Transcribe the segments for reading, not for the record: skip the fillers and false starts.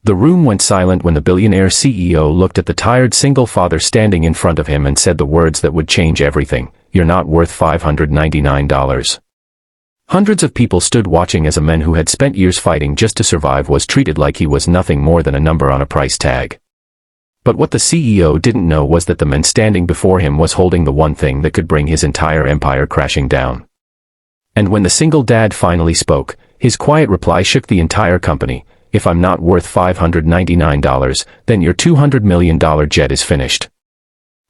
The room went silent when the billionaire CEO looked at the tired single father standing in front of him and said the words that would change everything: "You're not worth $599. Hundreds of people stood watching as a man who had spent years fighting just to survive was treated like he was nothing more than a number on a price tag. But what the CEO didn't know was that the man standing before him was holding the one thing that could bring his entire empire crashing down. And when the single dad finally spoke, his quiet reply shook the entire company: "If I'm not worth $599, then your $200 million jet is finished."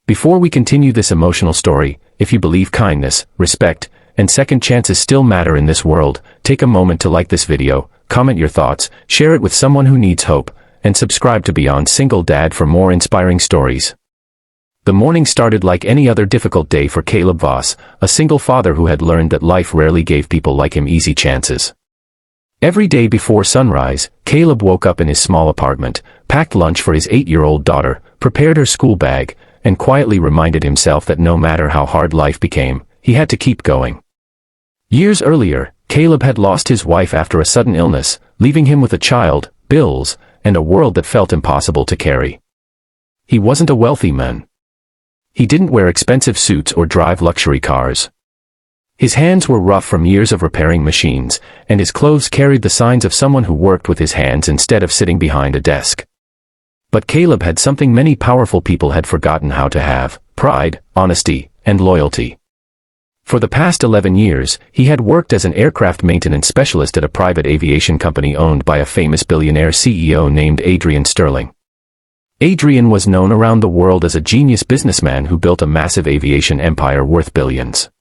Before we continue this emotional story, if you believe kindness, respect, and second chances still matter in this world, take a moment to like this video, comment your thoughts, share it with someone who needs hope, and subscribe to Beyond Single Dad for more inspiring stories. The morning started like any other difficult day for Caleb Voss, a single father who had learned that life rarely gave people like him easy chances. Every day before sunrise, Caleb woke up in his small apartment, packed lunch for his 8-year-old daughter, prepared her school bag, and quietly reminded himself that no matter how hard life became, he had to keep going. Years earlier, Caleb had lost his wife after a sudden illness, leaving him with a child, bills, and a world that felt impossible to carry. He wasn't a wealthy man. He didn't wear expensive suits or drive luxury cars. His hands were rough from years of repairing machines, and his clothes carried the signs of someone who worked with his hands instead of sitting behind a desk. But Caleb had something many powerful people had forgotten how to have: pride, honesty, and loyalty. For the past 11 years, he had worked as an aircraft maintenance specialist at a private aviation company owned by a famous billionaire CEO named Adrian Sterling. Adrian was known around the world as a genius businessman who built a massive aviation empire worth billions.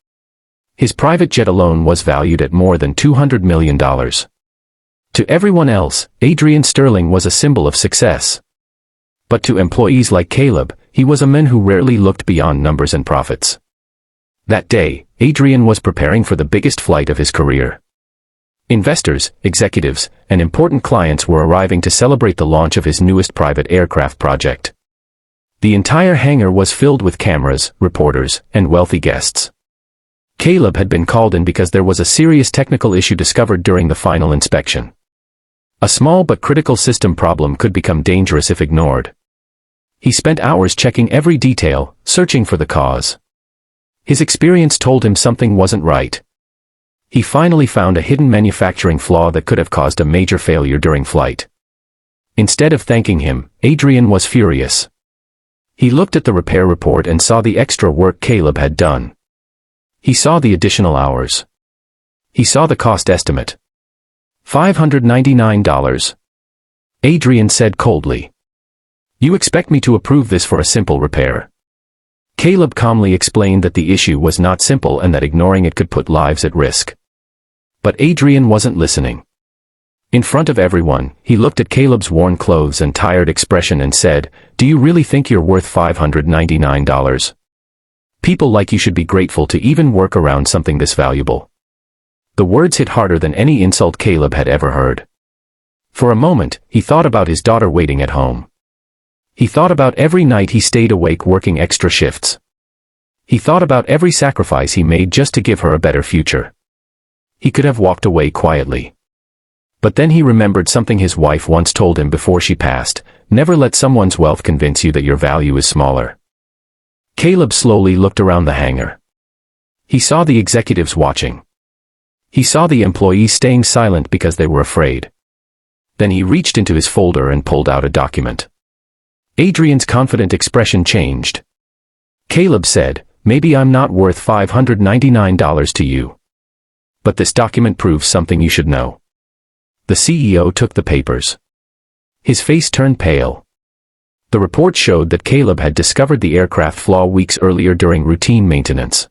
His private jet alone was valued at more than $200 million. To everyone else, Adrian Sterling was a symbol of success. But to employees like Caleb, he was a man who rarely looked beyond numbers and profits. That day, Adrian was preparing for the biggest flight of his career. Investors, executives, and important clients were arriving to celebrate the launch of his newest private aircraft project. The entire hangar was filled with cameras, reporters, and wealthy guests. Caleb had been called in because there was a serious technical issue discovered during the final inspection. A small but critical system problem could become dangerous if ignored. He spent hours checking every detail, searching for the cause. His experience told him something wasn't right. He finally found a hidden manufacturing flaw that could have caused a major failure during flight. Instead of thanking him, Adrian was furious. He looked at the repair report and saw the extra work Caleb had done. He saw the additional hours. He saw the cost estimate. $599. Adrian said coldly. "You expect me to approve this for a simple repair?" Caleb calmly explained that the issue was not simple and that ignoring it could put lives at risk. But Adrian wasn't listening. In front of everyone, he looked at Caleb's worn clothes and tired expression and said, "Do you really think you're worth $599? People like you should be grateful to even work around something this valuable." The words hit harder than any insult Caleb had ever heard. For a moment, he thought about his daughter waiting at home. He thought about every night he stayed awake working extra shifts. He thought about every sacrifice he made just to give her a better future. He could have walked away quietly. But then he remembered something his wife once told him before she passed: "Never let someone's wealth convince you that your value is smaller." Caleb slowly looked around the hangar. He saw the executives watching. He saw the employees staying silent because they were afraid. Then he reached into his folder and pulled out a document. Adrian's confident expression changed. Caleb said, "Maybe I'm not worth $599 to you. But this document proves something you should know." The CEO took the papers. His face turned pale. The report showed that Caleb had discovered the aircraft flaw weeks earlier during routine maintenance.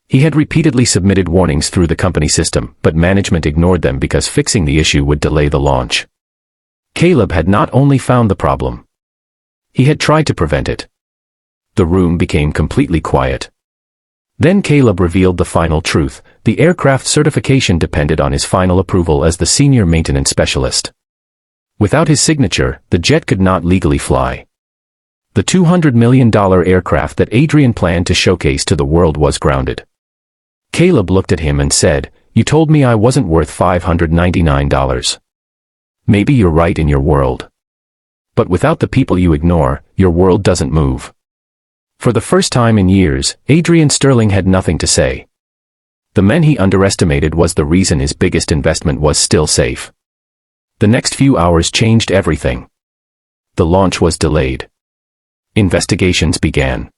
He had repeatedly submitted warnings through the company system, but management ignored them because fixing the issue would delay the launch. Caleb had not only found the problem. He had tried to prevent it. The room became completely quiet. Then Caleb revealed the final truth: the aircraft certification depended on his final approval as the senior maintenance specialist. Without his signature, the jet could not legally fly. The $200 million aircraft that Adrian planned to showcase to the world was grounded. Caleb looked at him and said, "You told me I wasn't worth $599. Maybe you're right in your world. But without the people you ignore, your world doesn't move. For the first time in years, Adrian Sterling had nothing to say. The man he underestimated was the reason his biggest investment was still safe. The next few hours changed everything. The launch was delayed. Investigations began.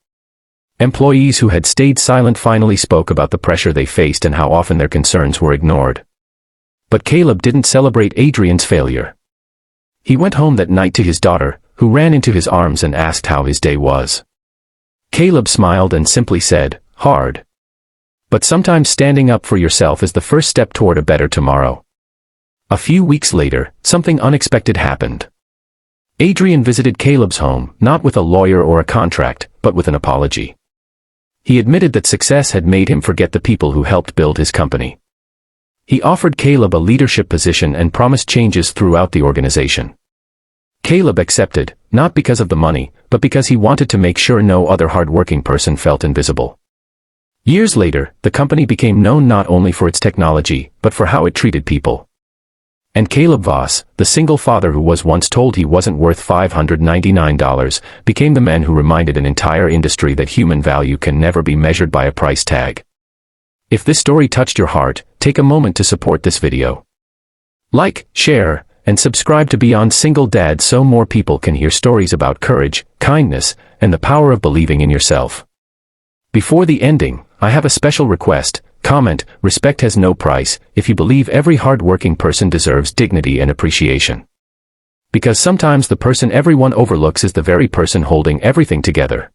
Employees who had stayed silent finally spoke about the pressure they faced and how often their concerns were ignored. But Caleb didn't celebrate Adrian's failure. He went home that night to his daughter, who ran into his arms and asked how his day was. Caleb smiled and simply said, "Hard. But sometimes standing up for yourself is the first step toward a better tomorrow." A few weeks later, something unexpected happened. Adrian visited Caleb's home, not with a lawyer or a contract, but with an apology. He admitted that success had made him forget the people who helped build his company. He offered Caleb a leadership position and promised changes throughout the organization. Caleb accepted, not because of the money, but because he wanted to make sure no other hardworking person felt invisible. Years later, the company became known not only for its technology, but for how it treated people. And Caleb Voss, the single father who was once told he wasn't worth $599, became the man who reminded an entire industry that human value can never be measured by a price tag. If this story touched your heart, take a moment to support this video. Like, share, and subscribe to Beyond Single Dad so more people can hear stories about courage, kindness, and the power of believing in yourself. Before the ending, I have a special request. Comment, "Respect has no price," if you believe every hard-working person deserves dignity and appreciation. Because sometimes the person everyone overlooks is the very person holding everything together.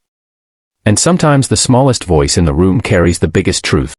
And sometimes the smallest voice in the room carries the biggest truth.